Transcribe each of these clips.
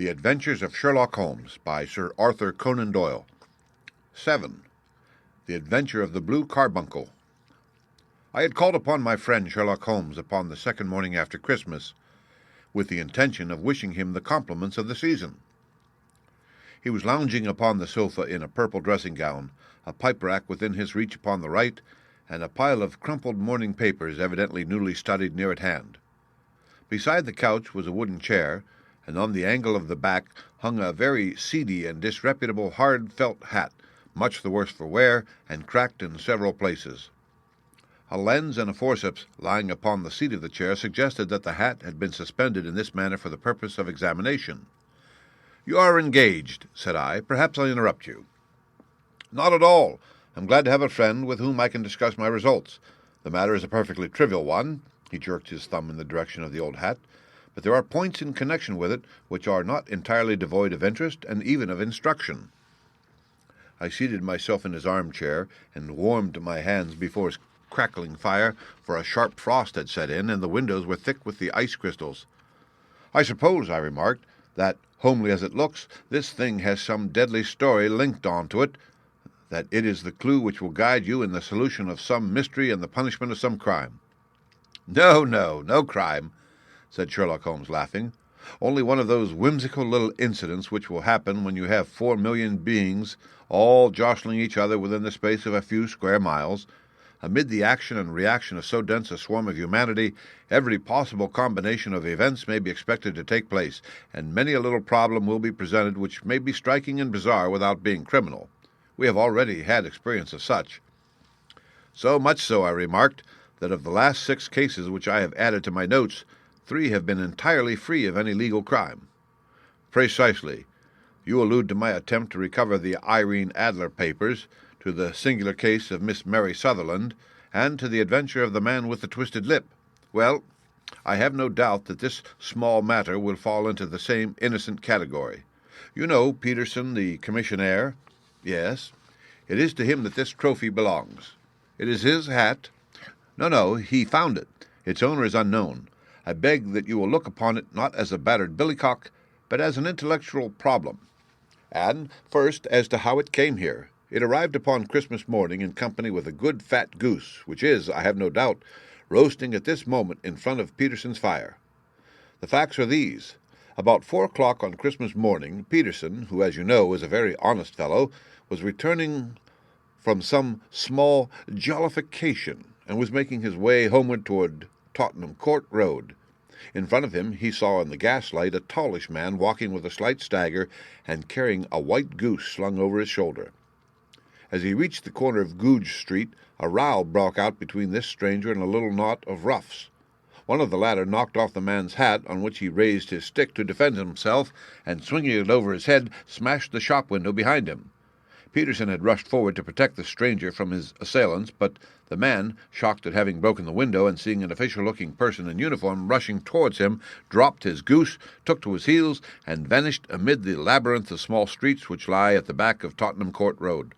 The Adventures of Sherlock Holmes by Sir Arthur Conan Doyle. 7. The Adventure of the Blue Carbuncle. I had called upon my friend Sherlock Holmes upon the second morning after Christmas, with the intention of wishing him the compliments of the season. He was lounging upon the sofa in a purple dressing-gown, a pipe-rack within his reach upon the right, and a pile of crumpled morning papers evidently newly studied near at hand. Beside the couch was a wooden chair, and on the angle of the back hung a very seedy and disreputable hard felt hat, much the worse for wear, and cracked in several places. A lens and a forceps lying upon the seat of the chair suggested that the hat had been suspended in this manner for the purpose of examination. "You are engaged," said I. "Perhaps I interrupt you." "Not at all. I'm glad to have a friend with whom I can discuss my results. The matter is a perfectly trivial one." He jerked his thumb in the direction of the old hat. "But there are points in connection with it which are not entirely devoid of interest and even of instruction." I seated myself in his armchair and warmed my hands before his crackling fire, for a sharp frost had set in, and the windows were thick with the ice crystals. "I suppose," I remarked, "that, homely as it looks, this thing has some deadly story linked on to it, that it is the clue which will guide you in the solution of some mystery and the punishment of some crime." No crime," said Sherlock Holmes, laughing. "Only one of those whimsical little incidents which will happen when you have 4,000,000 beings all jostling each other within the space of a few square miles. Amid the action and reaction of so dense a swarm of humanity, every possible combination of events may be expected to take place, and many a little problem will be presented which may be striking and bizarre without being criminal. We have already had experience of such." "So much so," I remarked, "that of the last 6 cases which I have added to my notes, 3 have been entirely free of any legal crime." "Precisely. You allude to my attempt to recover the Irene Adler papers, to the singular case of Miss Mary Sutherland, and to the adventure of the man with the twisted lip. Well, I have no doubt that this small matter will fall into the same innocent category. You know Peterson, the commissionaire?" "Yes." "It is to him that this trophy belongs." "It is his hat?" No, he found it. Its owner is unknown. I beg that you will look upon it not as a battered billycock, but as an intellectual problem. And, first, as to how it came here. It arrived upon Christmas morning in company with a good fat goose, which is, I have no doubt, roasting at this moment in front of Peterson's fire. The facts are these. About 4 o'clock on Christmas morning, Peterson, who, as you know, is a very honest fellow, was returning from some small jollification, and was making his way homeward toward Tottenham Court Road. In front of him he saw in the gaslight a tallish man walking with a slight stagger and carrying a white goose slung over his shoulder. As he reached the corner of Goodge Street, a row broke out between this stranger and a little knot of roughs. One of the latter knocked off the man's hat, on which he raised his stick to defend himself, and swinging it over his head, smashed the shop window behind him. Peterson had rushed forward to protect the stranger from his assailants, but the man, shocked at having broken the window and seeing an official-looking person in uniform rushing towards him, dropped his goose, took to his heels, and vanished amid the labyrinth of small streets which lie at the back of Tottenham Court Road.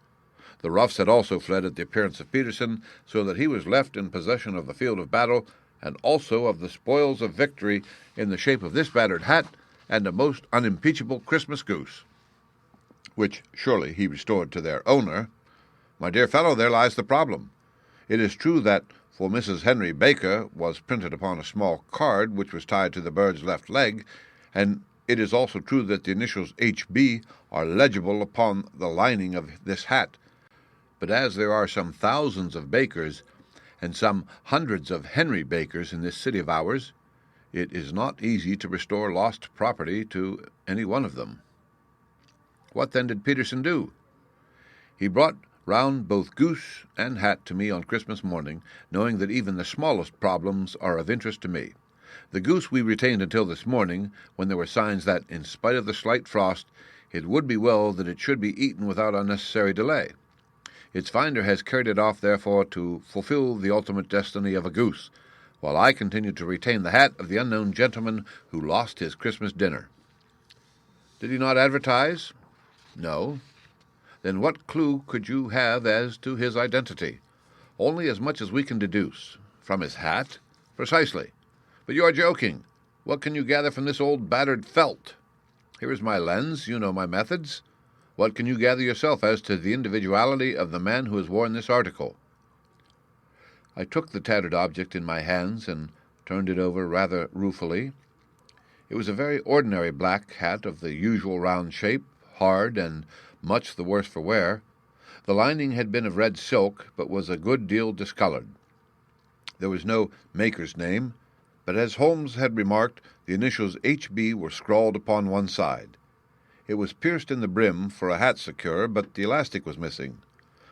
The roughs had also fled at the appearance of Peterson, so that he was left in possession of the field of battle, and also of the spoils of victory in the shape of this battered hat and a most unimpeachable Christmas goose, which surely he restored to their owner. My dear fellow, there lies the problem. It is true that for Mrs. Henry Baker was printed upon a small card which was tied to the bird's left leg, and it is also true that the initials H.B. are legible upon the lining of this hat. But as there are some thousands of Bakers and some hundreds of Henry Bakers in this city of ours, it is not easy to restore lost property to any one of them. What then did Peterson do? He brought round both goose and hat to me on Christmas morning, knowing that even the smallest problems are of interest to me. The goose we retained until this morning, when there were signs that, in spite of the slight frost, it would be well that it should be eaten without unnecessary delay. Its finder has carried it off, therefore, to fulfill the ultimate destiny of a goose, while I continue to retain the hat of the unknown gentleman who lost his Christmas dinner." "Did he not advertise?" "No." "Then what clue could you have as to his identity?" "Only as much as we can deduce." "From his hat?" "Precisely." "But you are joking. What can you gather from this old battered felt?" Here is my lens. You know my methods. What can you gather yourself as to the individuality of the man who has worn this article?" I took the tattered object in my hands and turned it over rather ruefully. It was a very ordinary black hat of the usual round shape, hard and much the worse for wear. The lining had been of red silk, but was a good deal discolored. There was no maker's name, but as Holmes had remarked, the initials H.B. were scrawled upon one side. It was pierced in the brim for a hat secure, but the elastic was missing.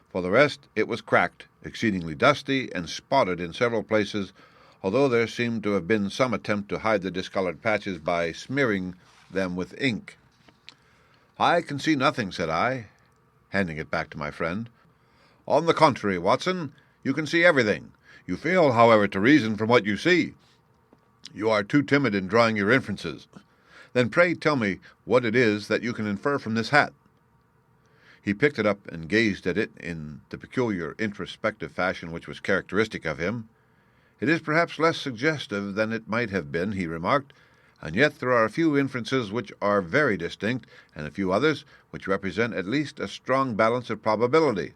For the rest, it was cracked, exceedingly dusty, and spotted in several places, although there seemed to have been some attempt to hide the discolored patches by smearing them with ink. "I can see nothing," said I, handing it back to my friend. "On the contrary, Watson, you can see everything. You fail, however, to reason from what you see. You are too timid in drawing your inferences. Then pray tell me what it is that you can infer from this hat." He picked it up and gazed at it in the peculiar introspective fashion which was characteristic of him. "It is perhaps less suggestive than it might have been," he remarked, "and yet there are a few inferences which are very distinct, and a few others which represent at least a strong balance of probability.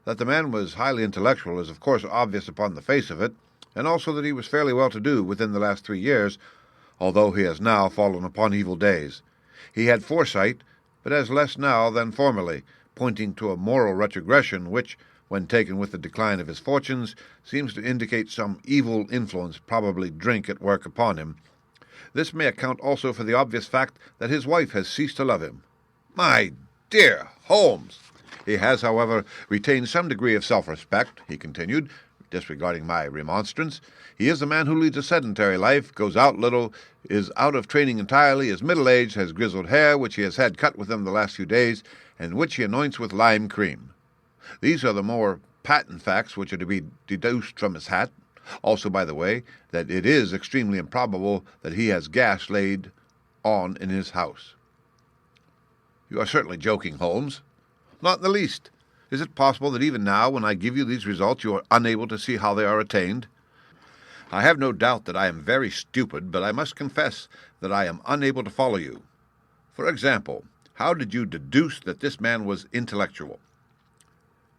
That the man was highly intellectual is of course obvious upon the face of it, and also that he was fairly well-to-do within the last 3 years, although he has now fallen upon evil days. He had foresight, but has less now than formerly, pointing to a moral retrogression which, when taken with the decline of his fortunes, seems to indicate some evil influence, probably drink, at work upon him. This may account also for the obvious fact that his wife has ceased to love him." "My dear Holmes!" "He has, however, retained some degree of self-respect," he continued, disregarding my remonstrance. "He is a man who leads a sedentary life, goes out little, is out of training entirely, is middle-aged, has grizzled hair, which he has had cut within the last few days, and which he anoints with lime cream. These are the more patent facts which are to be deduced from his hat. Also, by the way, that it is extremely improbable that he has gas laid on in his house." "You are certainly joking, Holmes." "Not in the least. Is it possible that even now, when I give you these results, you are unable to see how they are attained?" "I have no doubt that I am very stupid, but I must confess that I am unable to follow you. For example, how did you deduce that this man was intellectual?"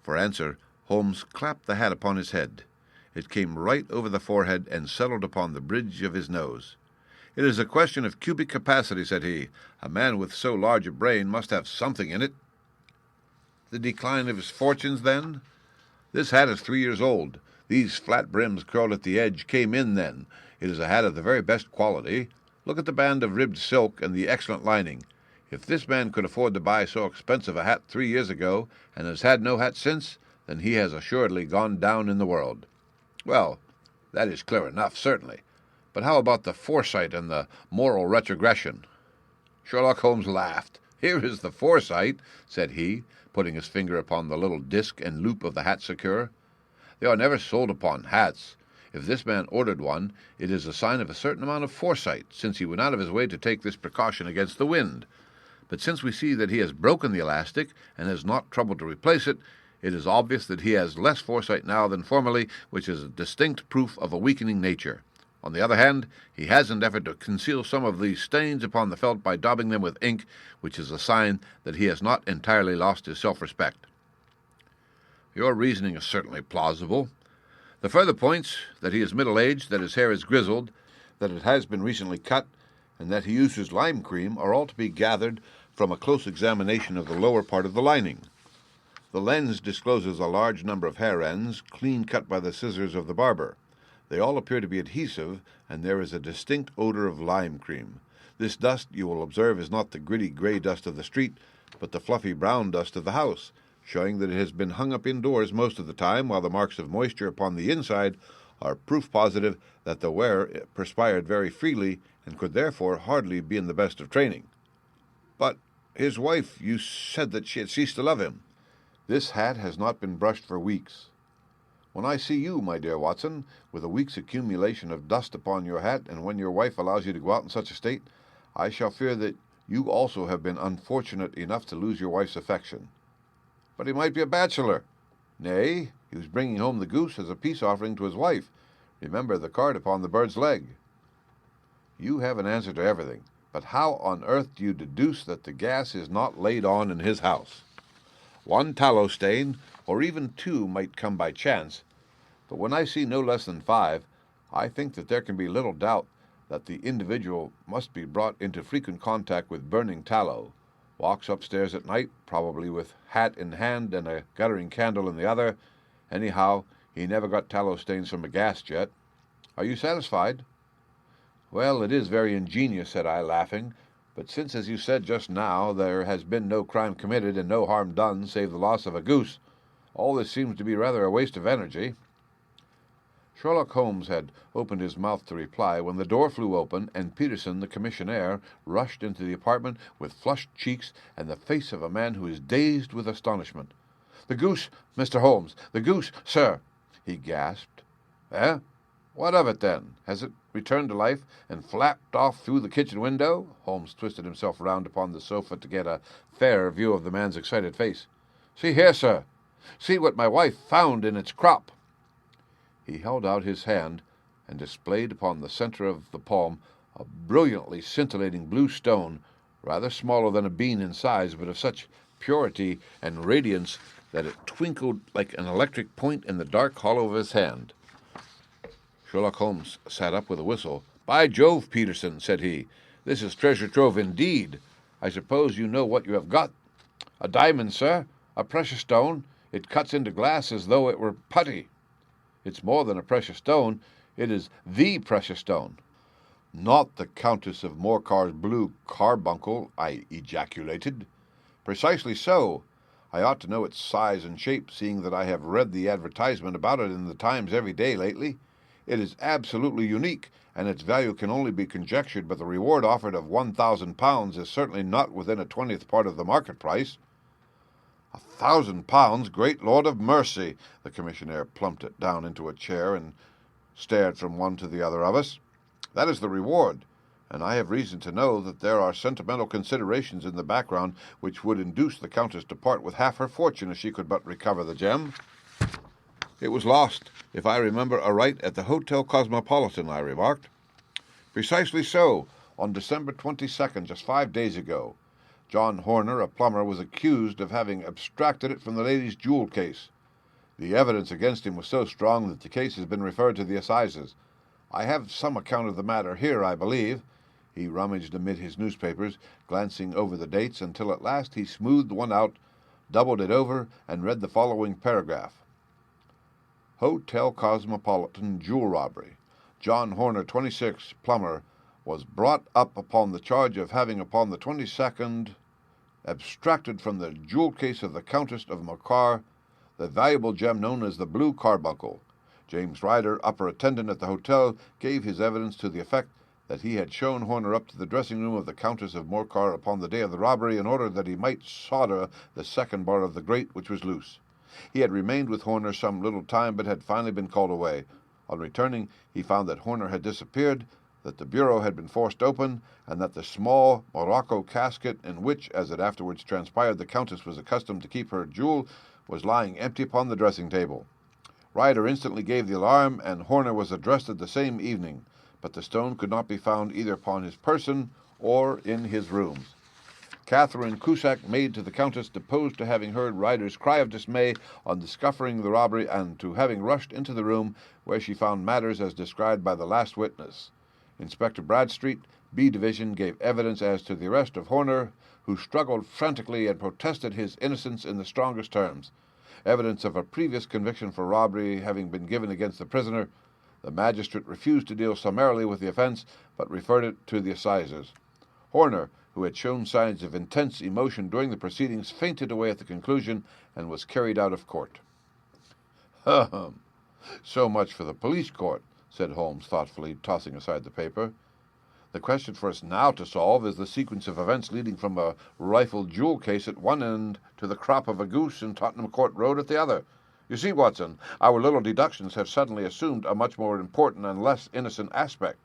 For answer, Holmes clapped the hat upon his head. It came right over the forehead and settled upon the bridge of his nose. "It is a question of cubic capacity," said he. "A man with so large a brain must have something in it." "The decline of his fortunes, then?" "This hat is 3 years old. These flat brims curled at the edge came in then. It is a hat of the very best quality. Look at the band of ribbed silk and the excellent lining. If this man could afford to buy so expensive a hat 3 years ago, and has had no hat since, then he has assuredly gone down in the world." "Well, that is clear enough, certainly. But how about the foresight and the moral retrogression?" Sherlock Holmes laughed. "Here is the foresight," said he, putting his finger upon the little disc and loop of the hat secure. "They are never sold upon hats. If this man ordered one, it is a sign of a certain amount of foresight, since he went out of his way to take this precaution against the wind. But since we see that he has broken the elastic and has not troubled to replace it, it is obvious that he has less foresight now than formerly, which is a distinct proof of a weakening nature. On the other hand, he has endeavored to conceal some of these stains upon the felt by daubing them with ink, which is a sign that he has not entirely lost his self-respect." "Your reasoning is certainly plausible. The further points, that he is middle-aged, that his hair is grizzled, that it has been recently cut, and that he uses lime cream, are all to be gathered from a close examination of the lower part of the lining. The lens discloses a large number of hair ends, clean cut by the scissors of the barber. They all appear to be adhesive, and there is a distinct odor of lime cream. This dust, you will observe, is not the gritty gray dust of the street, but the fluffy brown dust of the house, showing that it has been hung up indoors most of the time, while the marks of moisture upon the inside are proof positive that the wearer perspired very freely and could therefore hardly be in the best of training." "But his wife, you said that she had ceased to love him." "This hat has not been brushed for weeks. When I see you, my dear Watson, with a week's accumulation of dust upon your hat, and when your wife allows you to go out in such a state, I shall fear that you also have been unfortunate enough to lose your wife's affection." "But he might be a bachelor." "Nay, he was bringing home the goose as a peace offering to his wife. Remember the card upon the bird's leg." "You have an answer to everything. But how on earth do you deduce that the gas is not laid on in his house? One tallow stain, or even two, might come by chance, but when I see no less than 5, I think that there can be little doubt that the individual must be brought into frequent contact with burning tallow, walks upstairs at night, probably with hat in hand and a guttering candle in the other. Anyhow, he never got tallow stains from a gas jet. Are you satisfied?" "Well, it is very ingenious," said I, laughing, "but since, as you said just now, there has been no crime committed and no harm done save the loss of a goose, all this seems to be rather a waste of energy." Sherlock Holmes had opened his mouth to reply when the door flew open and Peterson, the commissionaire, rushed into the apartment with flushed cheeks and the face of a man who is dazed with astonishment. "The goose, Mr. Holmes, the goose, sir," he gasped. "Eh? What of it, then? Has it returned to life and flapped off through the kitchen window?" Holmes twisted himself round upon the sofa to get a fairer view of the man's excited face. "See here, sir. See what my wife found in its crop." He held out his hand and displayed upon the center of the palm a brilliantly scintillating blue stone, rather smaller than a bean in size, but of such purity and radiance that it twinkled like an electric point in the dark hollow of his hand. Sherlock Holmes sat up with a whistle. "By Jove, Peterson," said he, "this is treasure trove indeed. I suppose you know what you have got." "A diamond, sir, a precious stone. It cuts into glass as though it were putty." "It's more than a precious stone. It is the precious stone." "Not the Countess of Morcar's blue carbuncle," I ejaculated. "Precisely so. I ought to know its size and shape, seeing that I have read the advertisement about it in the Times every day lately. It is absolutely unique, and its value can only be conjectured, but the reward offered of £1,000 is certainly not within a 20th part of the market price." £1,000, great Lord of mercy! The commissionaire plumped it down into a chair and stared from one to the other of us. "That is the reward, and I have reason to know that there are sentimental considerations in the background which would induce the Countess to part with half her fortune if she could but recover the gem." "It was lost, if I remember aright, at the Hotel Cosmopolitan," I remarked. "Precisely so, on December 22nd, just 5 days ago. John Horner, a plumber, was accused of having abstracted it from the lady's jewel case. The evidence against him was so strong that the case has been referred to the assizes. I have some account of the matter here, I believe." He rummaged amid his newspapers, glancing over the dates, until at last he smoothed one out, doubled it over, and read the following paragraph. "Hotel Cosmopolitan jewel robbery. John Horner, 26, plumber, was brought up upon the charge of having upon the 22nd abstracted from the jewel case of the Countess of Morcar the valuable gem known as the blue carbuncle. James Ryder, upper attendant at the hotel, gave his evidence to the effect that he had shown Horner up to the dressing-room of the Countess of Morcar upon the day of the robbery in order that he might solder the second bar of the grate, which was loose. He had remained with Horner some little time, but had finally been called away. On returning, he found that Horner had disappeared, that the bureau had been forced open, and that the small morocco casket in which, as it afterwards transpired, the Countess was accustomed to keep her jewel, was lying empty upon the dressing-table. Ryder instantly gave the alarm, and Horner was arrested the same evening, but the stone could not be found either upon his person or in his rooms. Catherine Cusack, maid to the Countess, deposed to having heard Ryder's cry of dismay on discovering the robbery, and to having rushed into the room where she found matters as described by the last witness. Inspector Bradstreet, B Division, gave evidence as to the arrest of Horner, who struggled frantically and protested his innocence in the strongest terms. Evidence of a previous conviction for robbery having been given against the prisoner, the magistrate refused to deal summarily with the offense, but referred it to the assizes. Horner, who had shown signs of intense emotion during the proceedings, fainted away at the conclusion and was carried out of court. "Ahem! So much for the police court," said Holmes thoughtfully, tossing aside the paper. "The question for us now to solve is the sequence of events leading from a rifled jewel case at one end to the crop of a goose in Tottenham Court Road at the other. You see, Watson, our little deductions have suddenly assumed a much more important and less innocent aspect.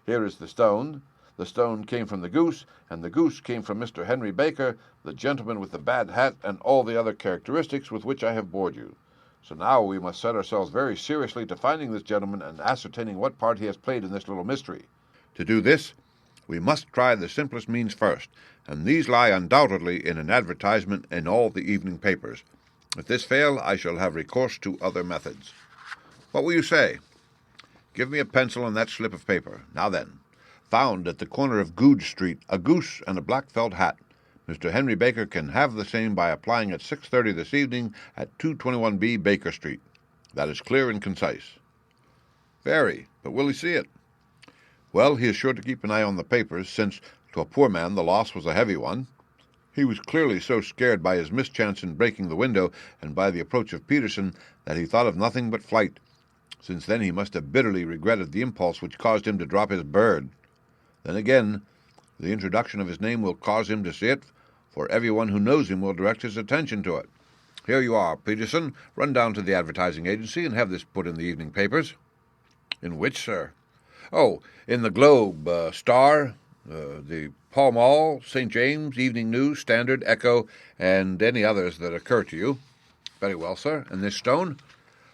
Here is the stone. The stone came from the goose, and the goose came from Mr. Henry Baker, the gentleman with the bad hat, and all the other characteristics with which I have bored you. So now we must set ourselves very seriously to finding this gentleman and ascertaining what part he has played in this little mystery. To do this, We must try the simplest means first, and these lie undoubtedly in an advertisement in all the evening papers. If this fail, I shall have recourse to other methods. What will you say? Give me a pencil and that slip of paper. Now then, found at the corner of Goodge Street a goose and a black felt hat. Mr. Henry Baker can have the same by applying at 6:30 this evening at 221B Baker Street. That is clear and concise. Very, but will he see it? Well, he is sure to keep an eye on the papers, since, to a poor man, the loss was a heavy one. He was clearly so scared by his mischance in breaking the window and by the approach of Peterson that he thought of nothing but flight. Since then he must have bitterly regretted the impulse which caused him to drop his bird. Then again, the introduction of his name will cause him to see it, for everyone who knows him will direct his attention to it. Here you are, Peterson. Run down to the advertising agency and have this put in the evening papers. In which, sir? Oh, in the Globe, Star, the Pall Mall, St. James, Evening News, Standard, Echo, and any others that occur to you. Very well, sir. And this stone?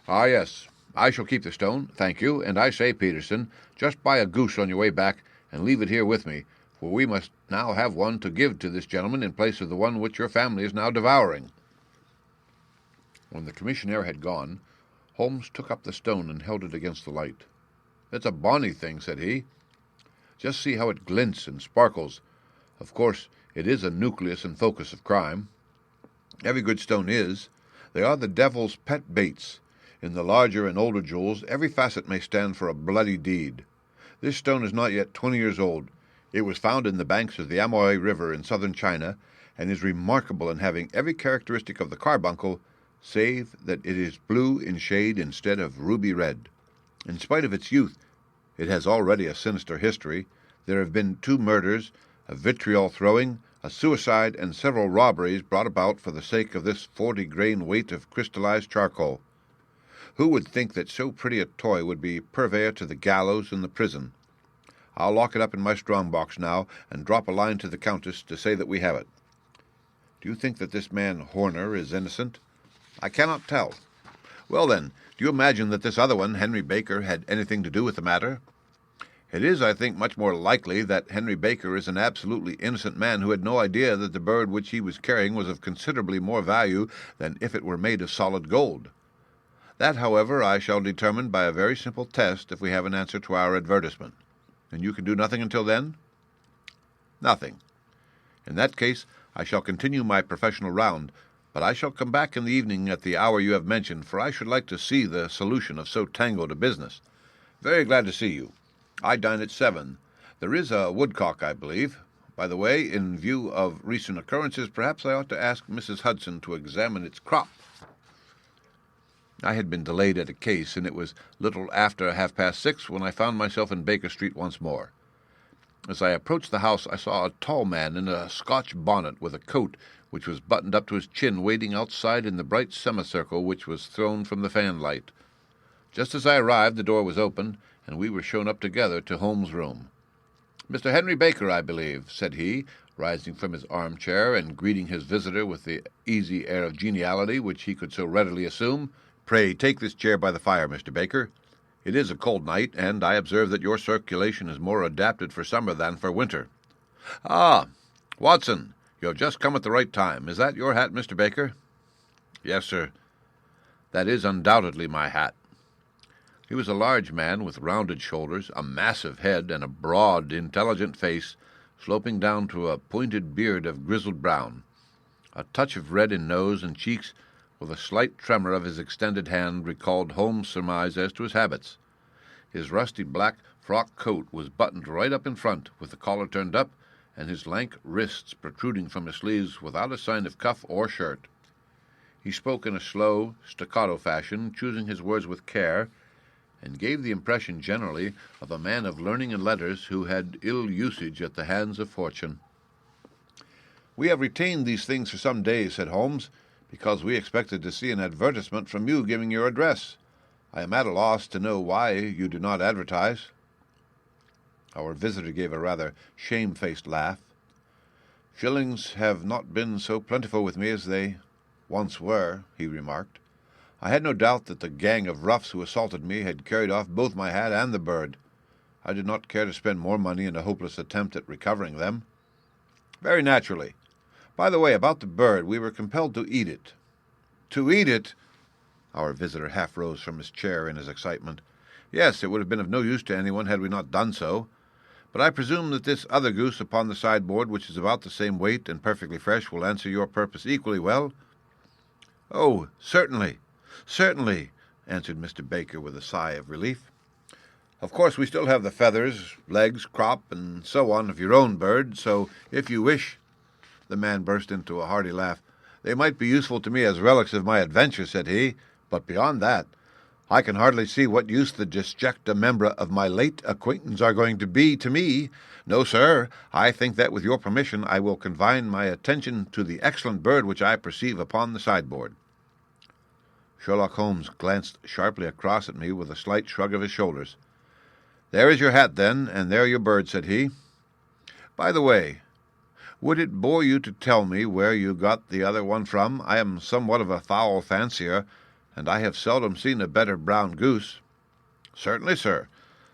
Ah, yes. I shall keep the stone, thank you, and I say, Peterson, just buy a goose on your way back and leave it here with me, for we must now have one to give to this gentleman in place of the one which your family is now devouring. When the commissionaire had gone, Holmes took up the stone and held it against the light. It's a bonny thing, said he. Just see how it glints and sparkles. Of course, it is a nucleus and focus of crime. Every good stone is. They are the devil's pet baits. In the larger and older jewels, every facet may stand for a bloody deed. This stone is not yet 20 years old. It was found in the banks of the Amoy River in southern China, and is remarkable in having every characteristic of the carbuncle, save that it is blue in shade instead of ruby red. In spite of its youth, it has already a sinister history. There have been 2 murders, a vitriol throwing, a suicide, and several robberies brought about for the sake of this 40-grain weight of crystallized charcoal. Who would think that so pretty a toy would be purveyor to the gallows and the prison? I'll lock it up in my strong-box now, and drop a line to the Countess to say that we have it. Do you think that this man Horner is innocent? I cannot tell. Well, then, do you imagine that this other one, Henry Baker, had anything to do with the matter? It is, I think, much more likely that Henry Baker is an absolutely innocent man who had no idea that the bird which he was carrying was of considerably more value than if it were made of solid gold. That, however, I shall determine by a very simple test if we have an answer to our advertisement. And you can do nothing until then? Nothing. In that case, I shall continue my professional round, but I shall come back in the evening at the hour you have mentioned, for I should like to see the solution of so tangled a business. Very glad to see you. I dine at 7. There is a woodcock, I believe. By the way, in view of recent occurrences, perhaps I ought to ask Mrs. Hudson to examine its crop. I had been delayed at a case, and it was little after 6:30 when I found myself in Baker Street once more. As I approached the house, I saw a tall man in a Scotch bonnet with a coat which was buttoned up to his chin, waiting outside in the bright semicircle which was thrown from the fanlight. Just as I arrived, the door was opened, and we were shown up together to Holmes' room. "Mr. Henry Baker, I believe," said he, rising from his armchair and greeting his visitor with the easy air of geniality which he could so readily assume. "Pray take this chair by the fire, Mr. Baker. It is a cold night, and I observe that your circulation is more adapted for summer than for winter. Ah, Watson, you have just come at the right time. Is that your hat, Mr. Baker?" "Yes, sir." "That is undoubtedly my hat." He was a large man with rounded shoulders, a massive head, and a broad, intelligent face, sloping down to a pointed beard of grizzled brown. A touch of red in nose and cheeks, with a slight tremor of his extended hand, recalled Holmes' surmise as to his habits. His rusty black frock coat was buttoned right up in front, with the collar turned up, and his lank wrists protruding from his sleeves without a sign of cuff or shirt. He spoke in a slow, staccato fashion, choosing his words with care, and gave the impression generally of a man of learning and letters who had ill usage at the hands of fortune. "We have retained these things for some days," said Holmes, "because we expected to see an advertisement from you giving your address. I am at a loss to know why you do not advertise." Our visitor gave a rather shamefaced laugh. "Shillings have not been so plentiful with me as they once were," he remarked. "I had no doubt that the gang of roughs who assaulted me had carried off both my hat and the bird. I did not care to spend more money in a hopeless attempt at recovering them. Very naturally. By the way, about the bird, we were compelled to eat it. To eat it? Our visitor half rose from his chair in his excitement. Yes, it would have been of no use to anyone had we not done so. But I presume that this other goose upon the sideboard, which is about the same weight and perfectly fresh, will answer your purpose equally well. Oh, certainly, certainly, answered Mr. Baker with a sigh of relief. Of course, we still have the feathers, legs, crop, and so on of your own bird, so if you wish— The man burst into a hearty laugh. They might be useful to me as relics of my adventure, said he, but beyond that, I can hardly see what use the disjecta membra of my late acquaintance are going to be to me. No, sir, I think that with your permission I will confine my attention to the excellent bird which I perceive upon the sideboard. Sherlock Holmes glanced sharply across at me with a slight shrug of his shoulders. There is your hat, then, and there your bird, said he. By the way, would it bore you to tell me where you got the other one from? I am somewhat of a fowl fancier, and I have seldom seen a better brown goose. Certainly, sir,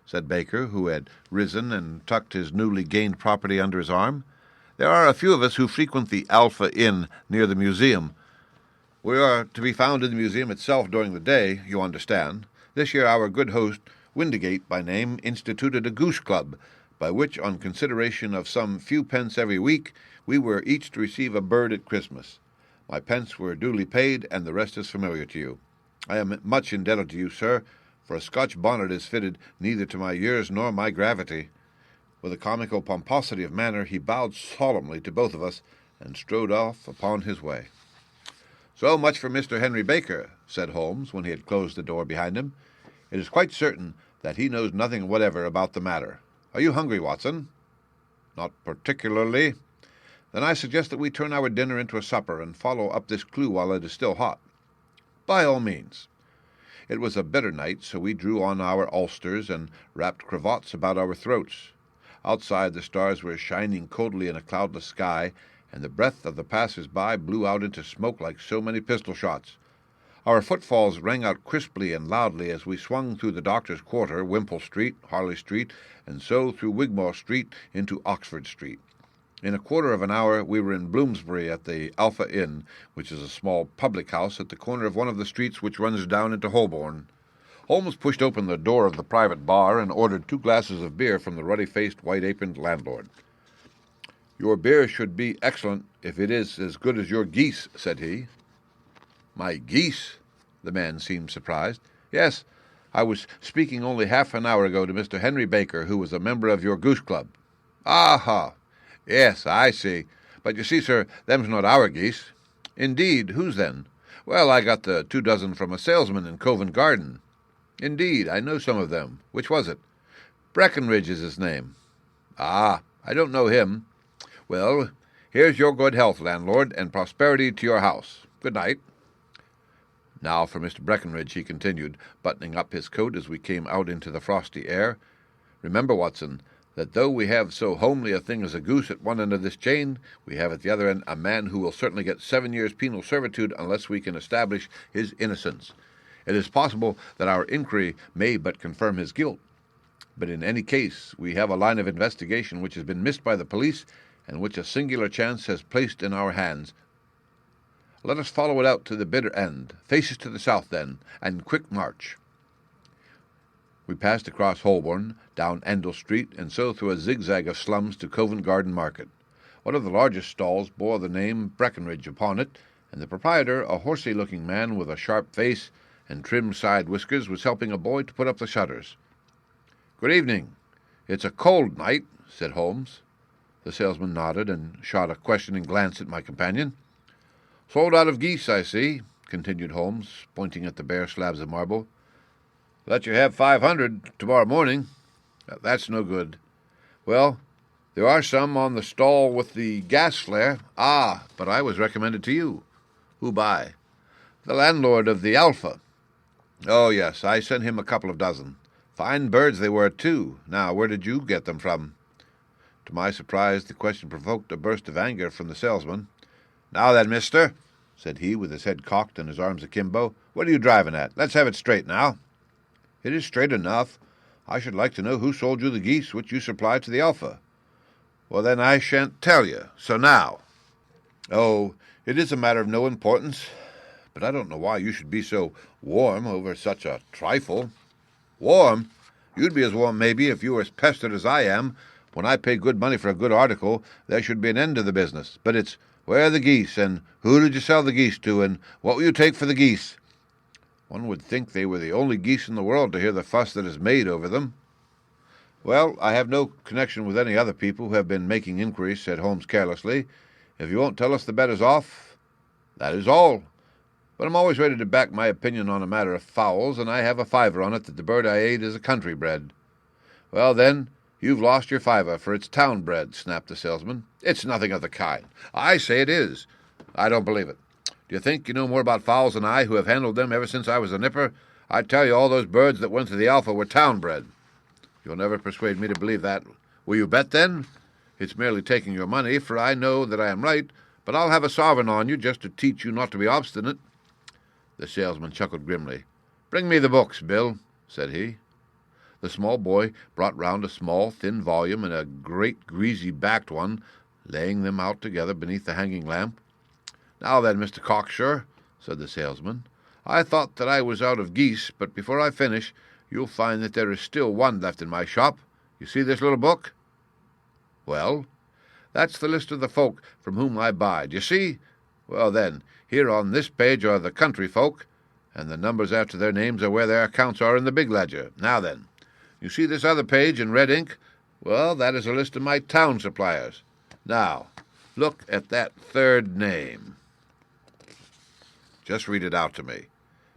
said Baker, who had risen and tucked his newly gained property under his arm. There are a few of us who frequent the Alpha Inn near the museum. We are to be found in the museum itself during the day, you understand. This year our good host, Windigate by name, instituted a goose club, by which, on consideration of some few pence every week, we were each to receive a bird at Christmas. My pence were duly paid, and the rest is familiar to you. I am much indebted to you, sir, for a Scotch bonnet is fitted neither to my years nor my gravity. With a comical pomposity of manner, he bowed solemnly to both of us, and strode off upon his way. So much for Mr. Henry Baker, said Holmes, when he had closed the door behind him. It is quite certain that he knows nothing whatever about the matter. Are you hungry, Watson? Not particularly. Then I suggest that we turn our dinner into a supper and follow up this clue while it is still hot. By all means. It was a bitter night, so we drew on our ulsters and wrapped cravats about our throats. Outside the stars were shining coldly in a cloudless sky, and the breath of the passers-by blew out into smoke like so many pistol shots. Our footfalls rang out crisply and loudly as we swung through the Doctor's Quarter, Wimpole Street, Harley Street, and so through Wigmore Street into Oxford Street. In a quarter of an hour we were in Bloomsbury at the Alpha Inn, which is a small public house at the corner of one of the streets which runs down into Holborn. Holmes pushed open the door of the private bar and ordered 2 glasses of beer from the ruddy-faced, white-aproned landlord. Your beer should be excellent if it is as good as your geese, said he. My geese? The man seemed surprised. Yes, I was speaking only half an hour ago to Mr. Henry Baker, who was a member of your goose club. Aha! Yes, I see. But you see, sir, them's not our geese. Indeed, whose then? Well, I got the 2 dozen from a salesman in Covent Garden. Indeed, I know some of them. Which was it? Brackenridge is his name. Ah, I don't know him. Well, here's your good health, landlord, and prosperity to your house. Good night. Now for Mr. Brackenridge, he continued, buttoning up his coat as we came out into the frosty air. Remember, Watson, that though we have so homely a thing as a goose at one end of this chain, we have at the other end a man who will certainly get 7 years' penal servitude unless we can establish his innocence. It is possible that our inquiry may but confirm his guilt, but in any case we have a line of investigation which has been missed by the police and which a singular chance has placed in our hands. Let us follow it out to the bitter end. Faces to the south, then, and quick march. We passed across Holborn, down Endell Street, and so through a zigzag of slums to Covent Garden Market. One of the largest stalls bore the name Brackenridge upon it, and the proprietor, a horsey-looking man with a sharp face and trim side whiskers, was helping a boy to put up the shutters. Good evening. It's a cold night, said Holmes. The salesman nodded and shot a questioning glance at my companion. Sold out of geese, I see, continued Holmes, pointing at the bare slabs of marble. Let you have 500 tomorrow morning. That's no good. Well, there are some on the stall with the gas flare. Ah, but I was recommended to you. Who by? The landlord of the Alpha. Oh, yes, I sent him a couple of dozen. Fine birds they were, too. Now, where did you get them from? To my surprise, the question provoked a burst of anger from the salesman. Now then, mister, said he, with his head cocked and his arms akimbo, what are you driving at? Let's have it straight now. It is straight enough. I should like to know who sold you the geese which you supplied to the Alpha. Well, then I shan't tell you. So now. Oh, it is a matter of no importance, but I don't know why you should be so warm over such a trifle. Warm? You'd be as warm, maybe, if you were as pestered as I am. When I pay good money for a good article, there should be an end to the business. But it's, where are the geese, and who did you sell the geese to, and what will you take for the geese? One would think they were the only geese in the world to hear the fuss that is made over them. Well, I have no connection with any other people who have been making inquiries, said Holmes carelessly. If you won't tell us the bet is off, that is all. But I'm always ready to back my opinion on a matter of fowls, and I have a fiver on it that the bird I ate is a country bred. Well, then, you've lost your fiver, for it's town bred, snapped the salesman. It's nothing of the kind. I say it is. I don't believe it. Do you think you know more about fowls than I, who have handled them ever since I was a nipper? I tell you, all those birds that went to the Alpha were town bred. You'll never persuade me to believe that. Will you bet, then? It's merely taking your money, for I know that I am right, but I'll have a sovereign on you just to teach you not to be obstinate. The salesman chuckled grimly. Bring me the books, Bill, said he. The small boy brought round a small, thin volume and a great, greasy-backed one, laying them out together beneath the hanging lamp. Now then, Mr. Cocksure, said the salesman, I thought that I was out of geese, but before I finish, you'll find that there is still one left in my shop. You see this little book? Well, that's the list of the folk from whom I buy. Do you see? Well, then, here on this page are the country folk, and the numbers after their names are where their accounts are in the big ledger. Now then, you see this other page in red ink? Well, that is a list of my town suppliers. Now, look at that third name. Just read it out to me.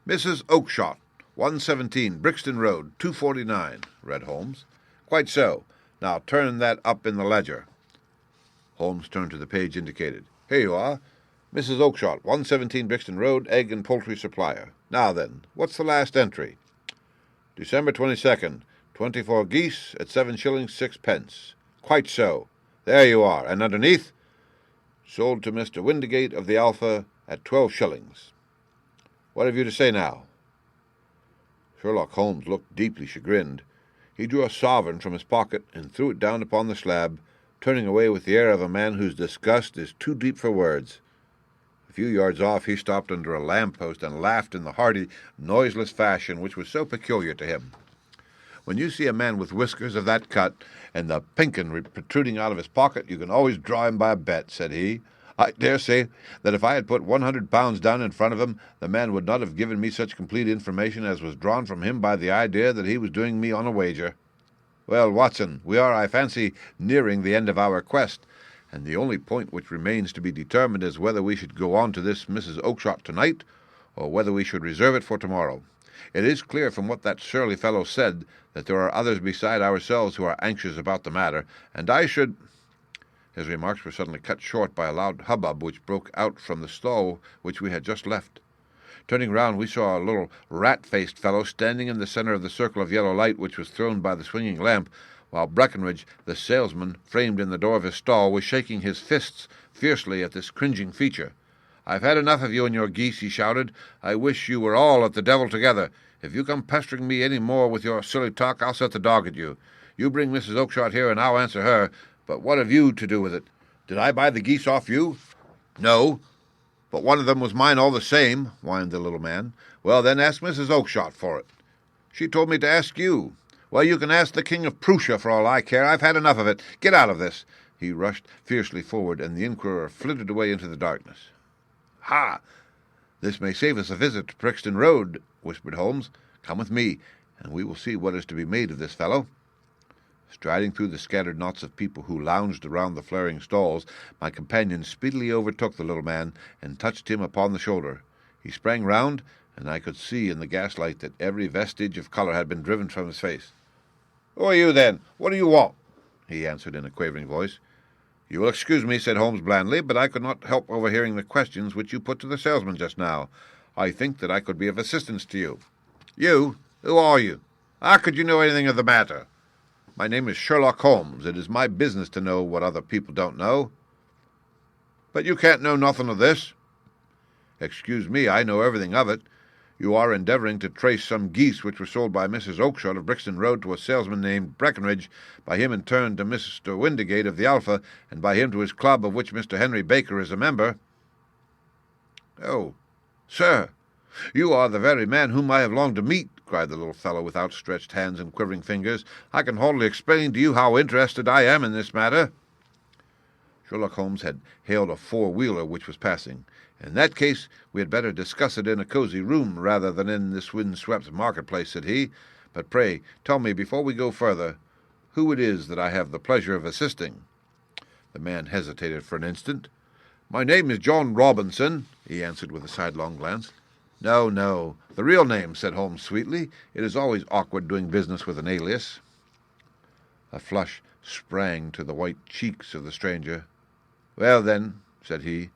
Mrs. Oakshott, 117, Brixton Road, 249, read Holmes. Quite so. Now turn that up in the ledger. Holmes turned to the page indicated. Here you are. Mrs. Oakshott, 117 Brixton Road, egg and poultry supplier. Now then, what's the last entry? December 22nd, 24 geese at 7 shillings 6 pence. Quite so. There you are. And underneath, sold to Mr. Windigate of the Alpha at 12 shillings. What have you to say now? Sherlock Holmes looked deeply chagrined. He drew a sovereign from his pocket and threw it down upon the slab, turning away with the air of a man whose disgust is too deep for words. A few yards off he stopped under a lamp-post and laughed in the hearty, noiseless fashion which was so peculiar to him. When you see a man with whiskers of that cut and the pinkin protruding out of his pocket, you can always draw him by a bet, said he. I dare say that if I had put 100 pounds down in front of him, the man would not have given me such complete information as was drawn from him by the idea that he was doing me on a wager. Well, Watson, we are, I fancy, nearing the end of our quest, and the only point which remains to be determined is whether we should go on to this Mrs. Oakshott tonight, or whether we should reserve it for tomorrow. It is clear from what that surly fellow said that there are others beside ourselves who are anxious about the matter, and I should— His remarks were suddenly cut short by a loud hubbub which broke out from the stall which we had just left. Turning round, we saw a little rat-faced fellow standing in the centre of the circle of yellow light which was thrown by the swinging lamp, while Brackenridge, the salesman, framed in the door of his stall, was shaking his fists fiercely at this cringing feature. "I've had enough of you and your geese," he shouted. "I wish you were all at the devil together. If you come pestering me any more with your silly talk, I'll set the dog at you. You bring Mrs. Oakshott here, and I'll answer her. But what have you to do with it? Did I buy the geese off you?" "No, but one of them was mine all the same," whined the little man. "Well, then ask Mrs. Oakshott for it." "She told me to ask you." "Well, you can ask the King of Prussia for all I care. I've had enough of it. Get out of this." He rushed fiercely forward, and the inquirer flitted away into the darkness. "Ha! This may save us a visit to Brixton Road," whispered Holmes. "Come with me, and we will see what is to be made of this fellow." Striding through the scattered knots of people who lounged around the flaring stalls, my companion speedily overtook the little man and touched him upon the shoulder. He sprang round, and I could see in the gaslight that every vestige of colour had been driven from his face. "Who are you, then? What do you want?" he answered in a quavering voice. "You will excuse me," said Holmes blandly, "but I could not help overhearing the questions which you put to the salesman just now. I think that I could be of assistance to you." "You? Who are you? How could you know anything of the matter?" "My name is Sherlock Holmes. It is my business to know what other people don't know." "But you can't know nothing of this." "Excuse me, I know everything of it. You are endeavouring to trace some geese which were sold by Mrs. Oakshott of Brixton Road to a salesman named Brackenridge, by him in turn to Mr. Windigate of the Alpha, and by him to his club, of which Mr. Henry Baker is a member." "Oh, sir, you are the very man whom I have longed to meet," cried the little fellow with outstretched hands and quivering fingers. "I can hardly explain to you how interested I am in this matter." Sherlock Holmes had hailed a four-wheeler which was passing. "In that case, we had better discuss it in a cosy room rather than in this wind-swept marketplace," said he. "But pray tell me, before we go further, who it is that I have the pleasure of assisting." The man hesitated for an instant. "My name is John Robinson," he answered with a sidelong glance. "No, no, the real name," said Holmes sweetly. "It is always awkward doing business with an alias." A flush sprang to the white cheeks of the stranger. "Well, then," said he,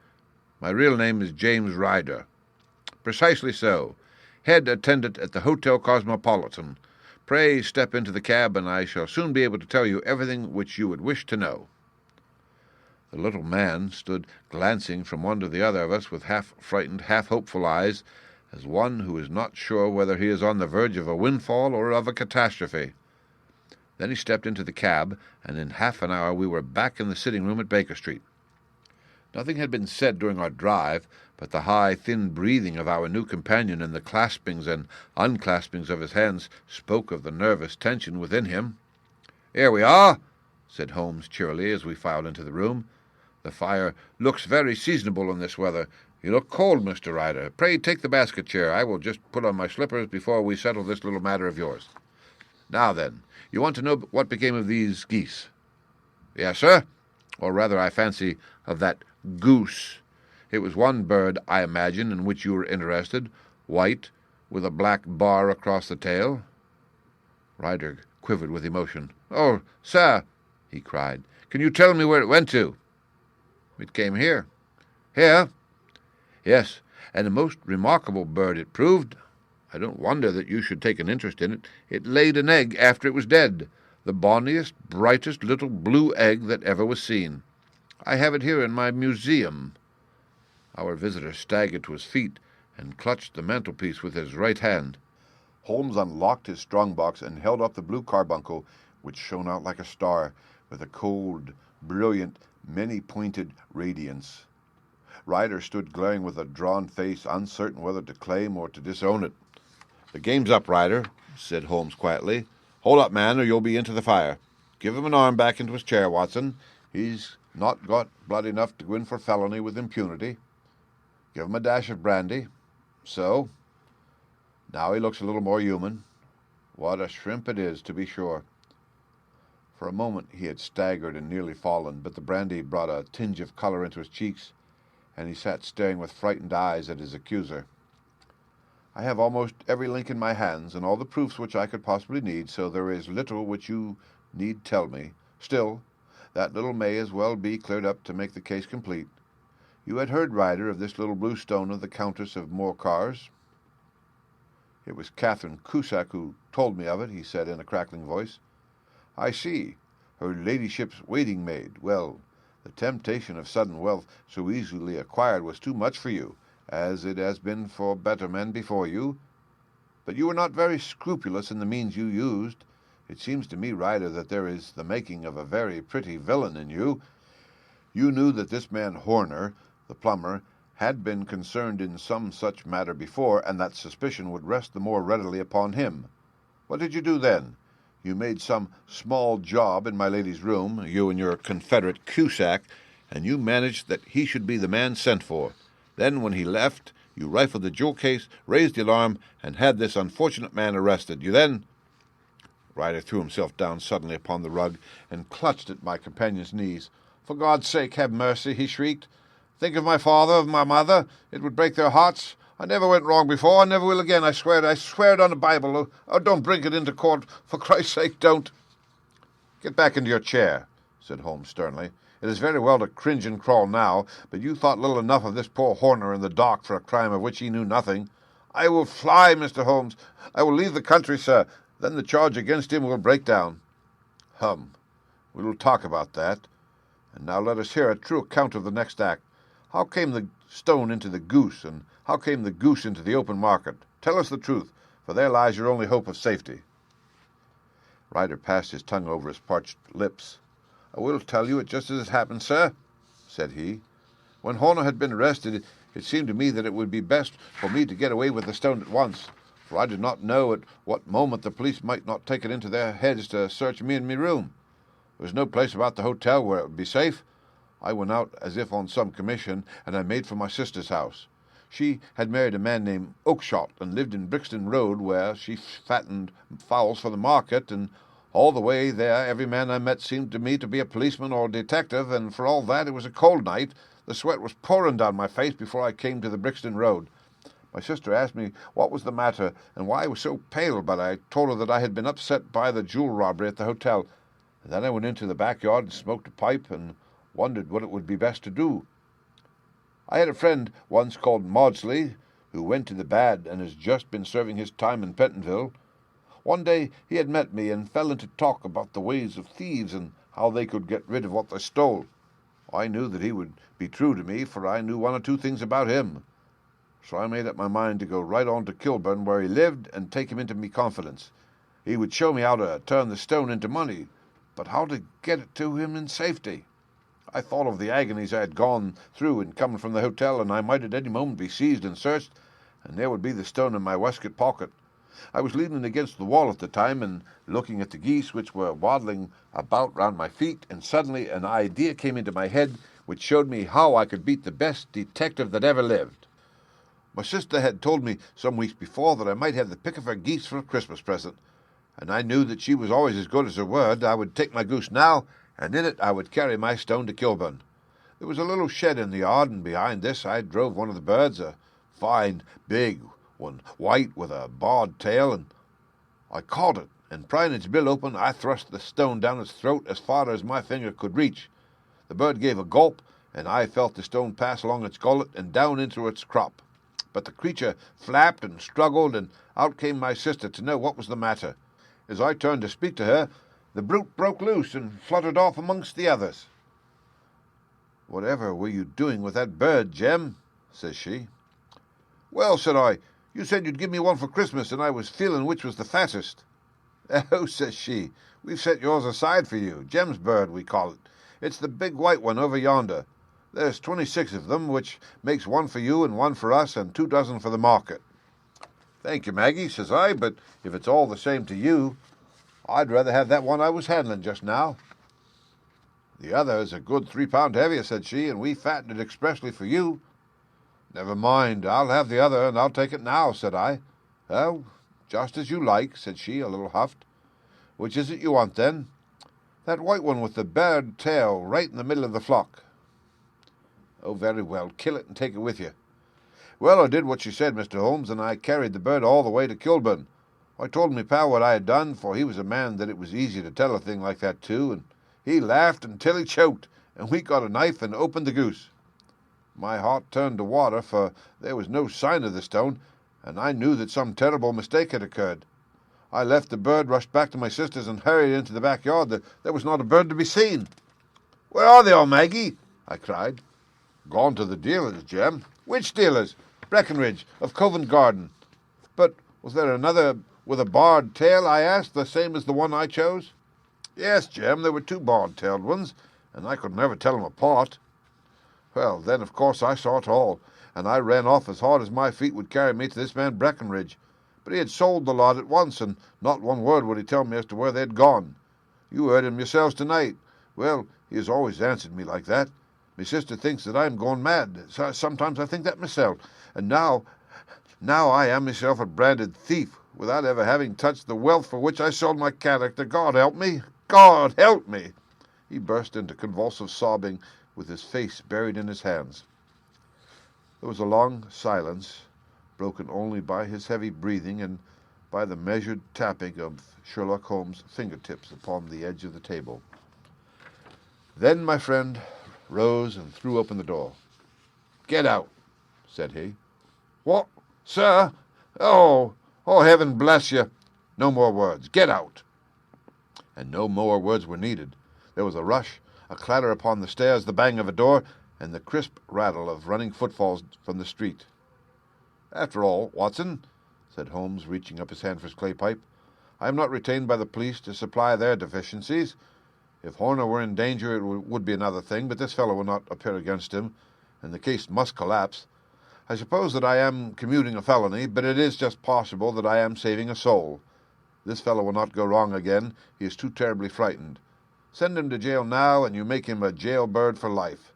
"my real name is James Ryder." "Precisely so. Head attendant at the Hotel Cosmopolitan. Pray step into the cab, and I shall soon be able to tell you everything which you would wish to know." The little man stood glancing from one to the other of us with half-frightened, half-hopeful eyes, as one who is not sure whether he is on the verge of a windfall or of a catastrophe. Then he stepped into the cab, and in half an hour we were back in the sitting-room at Baker Street. Nothing had been said during our drive, but the high, thin breathing of our new companion and the claspings and unclaspings of his hands spoke of the nervous tension within him. "Here we are," said Holmes cheerily as we filed into the room. "The fire looks very seasonable in this weather. You look cold, Mr. Ryder. Pray take the basket chair. I will just put on my slippers before we settle this little matter of yours. Now then, you want to know what became of these geese?" "Yes, sir. Or rather, I fancy, of that goose. It was one bird, I imagine, in which you were interested, white, with a black bar across the tail." Ryder quivered with emotion. "Oh, sir," he cried, "can you tell me where it went to?" "It came here." "Here?" "Yes, and a most remarkable bird it proved. I don't wonder that you should take an interest in it. It laid an egg after it was dead, the bonniest, brightest little blue egg that ever was seen. I have it here in my museum." Our visitor staggered to his feet and clutched the mantelpiece with his right hand. Holmes unlocked his strong-box and held up the blue carbuncle, which shone out like a star, with a cold, brilliant, many-pointed radiance. Ryder stood glaring with a drawn face, uncertain whether to claim or to disown it. "The game's up, Ryder," said Holmes quietly. "Hold up, man, or you'll be into the fire. Give him an arm back into his chair, Watson. He's not got blood enough to go in for felony with impunity. Give him a dash of brandy. So. Now he looks a little more human. What a shrimp it is, to be sure." For a moment he had staggered and nearly fallen, but the brandy brought a tinge of color into his cheeks, and he sat staring with frightened eyes at his accuser. "I have almost every link in my hands, and all the proofs which I could possibly need, so there is little which you need tell me. Still, that little may as well be cleared up to make the case complete. You had heard, Ryder, of this little blue stone of the Countess of Morcar's?" "It was Catherine Cusack who told me of it," he said in a crackling voice. "I see. Her ladyship's waiting-maid. Well, the temptation of sudden wealth so easily acquired was too much for you, as it has been for better men before you. But you were not very scrupulous in the means you used. It seems to me, Ryder, that there is the making of a very pretty villain in you. You knew that this man Horner, the plumber, had been concerned in some such matter before, and that suspicion would rest the more readily upon him. What did you do then? You made some small job in my lady's room, you and your confederate Cusack, and you managed that he should be the man sent for. Then, when he left, you rifled the jewel case, raised the alarm, and had this unfortunate man arrested. You then—" Ryder threw himself down suddenly upon the rug and clutched at my companion's knees. "For God's sake, have mercy," he shrieked. "Think of my father, of my mother. It would break their hearts. I never went wrong before. I never will again. I swear it on the Bible. Oh, don't bring it into court. For Christ's sake, don't." "Get back into your chair," said Holmes sternly. "It is very well to cringe and crawl now, but you thought little enough of this poor Horner in the dock for a crime of which he knew nothing." "I will fly, Mr. Holmes. I will leave the country, sir. Then the charge against him will break down." "Hum. We will talk about that. And now let us hear a true account of the next act. How came the stone into the goose, and how came the goose into the open market? Tell us the truth, for there lies your only hope of safety." Ryder passed his tongue over his parched lips. "I will tell you it just as it happened, sir," said he. "When Horner had been arrested, it seemed to me that it would be best for me to get away with the stone at once, for I did not know at what moment the police might not take it into their heads to search me in my room. There was no place about the hotel where it would be safe. I went out as if on some commission, and I made for my sister's house. She had married a man named Oakshott, and lived in Brixton Road, where she fattened fowls for the market, and all the way there every man I met seemed to me to be a policeman or a detective, and for all that it was a cold night. The sweat was pouring down my face before I came to the Brixton Road. My sister asked me what was the matter, and why I was so pale, but I told her that I had been upset by the jewel robbery at the hotel. And then I went into the backyard and smoked a pipe, and wondered what it would be best to do. I had a friend once called Maudsley, who went to the bad and has just been serving his time in Pentonville. One day he had met me and fell into talk about the ways of thieves and how they could get rid of what they stole. I knew that he would be true to me, for I knew one or two things about him. So I made up my mind to go right on to Kilburn, where he lived, and take him into me confidence. He would show me how to turn the stone into money, but how to get it to him in safety. I thought of the agonies I had gone through in coming from the hotel, and I might at any moment be seized and searched, and there would be the stone in my waistcoat pocket. I was leaning against the wall at the time and looking at the geese which were waddling about round my feet, and suddenly an idea came into my head which showed me how I could beat the best detective that ever lived. My sister had told me some weeks before that I might have the pick of her geese for a Christmas present, and I knew that she was always as good as her word. I would take my goose now, and in it I would carry my stone to Kilburn. There was a little shed in the yard, and behind this I drove one of the birds, a fine, big one, white with a barred tail, and I caught it, and prying its bill open, I thrust the stone down its throat as far as my finger could reach. The bird gave a gulp, and I felt the stone pass along its gullet and down into its crop. But the creature flapped and struggled, and out came my sister to know what was the matter. As I turned to speak to her, the brute broke loose and fluttered off amongst the others. "Whatever were you doing with that bird, Jem?" says she. "Well," said I, "you said you'd give me one for Christmas, and I was feeling which was the fattest." "Oh," says she, "we've set yours aside for you. Jem's bird, we call it. It's the big white one over yonder. There's 26 of them, which makes one for you and one for us, and 2 dozen for the market." "Thank you, Maggie," says I, "but if it's all the same to you, I'd rather have that one I was handling just now." "The other is a good 3 pound heavier," said she, "and we fattened it expressly for you." "Never mind, I'll have the other, and I'll take it now," said I. "Oh, just as you like," said she, a little huffed. "Which is it you want, then?" "That white one with the bared tail right in the middle of the flock." "Oh, very well, kill it and take it with you." Well, I did what she said, Mr. Holmes, and I carried the bird all the way to Kilburn. I told me pal what I had done, for he was a man that it was easy to tell a thing like that to, and he laughed until he choked, and we got a knife and opened the goose. My heart turned to water, for there was no sign of the stone, and I knew that some terrible mistake had occurred. I left the bird, rushed back to my sister's, and hurried into the backyard. There was not a bird to be seen. "Where are they all, Maggie?" I cried. "Gone to the dealers, Jem." "Which dealers?" "Brackenridge, of Covent Garden." "But was there another with a barred tail?" I asked, "the same as the one I chose?" "Yes, Jem, there were 2 barred-tailed ones, and I could never tell them apart." Well, then, of course, I saw it all, and I ran off as hard as my feet would carry me to this man Brackenridge. But he had sold the lot at once, and not one word would he tell me as to where they had gone. You heard him yourselves tonight. Well, he has always answered me like that. My sister thinks that I am going mad. Sometimes I think that myself. And now I am myself a branded thief, without ever having touched the wealth for which I sold my character. God help me! God help me!" He burst into convulsive sobbing, with his face buried in his hands. There was a long silence, broken only by his heavy breathing and by the measured tapping of Sherlock Holmes' fingertips upon the edge of the table. Then my friend rose and threw open the door. "Get out," said he. "What, sir? Oh, heaven bless you! No more words. Get out." And no more words were needed. There was a rush, a clatter upon the stairs, the bang of a door, and the crisp rattle of running footfalls from the street. "After all, Watson, said Holmes, reaching up his hand for his clay pipe. "I am not retained by the police to supply their deficiencies. If Horner were in danger, it would be another thing, but this fellow will not appear against him, and the case must collapse. I suppose that I am commuting a felony, but it is just possible that I am saving a soul. This fellow will not go wrong again. He is too terribly frightened. Send him to jail now, and you make him a jailbird for life.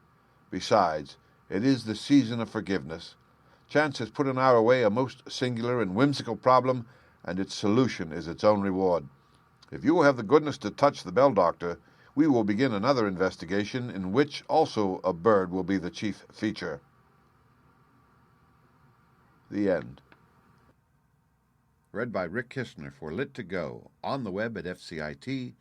Besides, it is the season of forgiveness. Chance has put in our way a most singular and whimsical problem, and its solution is its own reward. If you will have the goodness to touch the bell, Doctor, we will begin another investigation in which also a bird will be the chief feature." The end. Read by Rick Kistner for Lit2Go, on the web at fcit.usf.edu.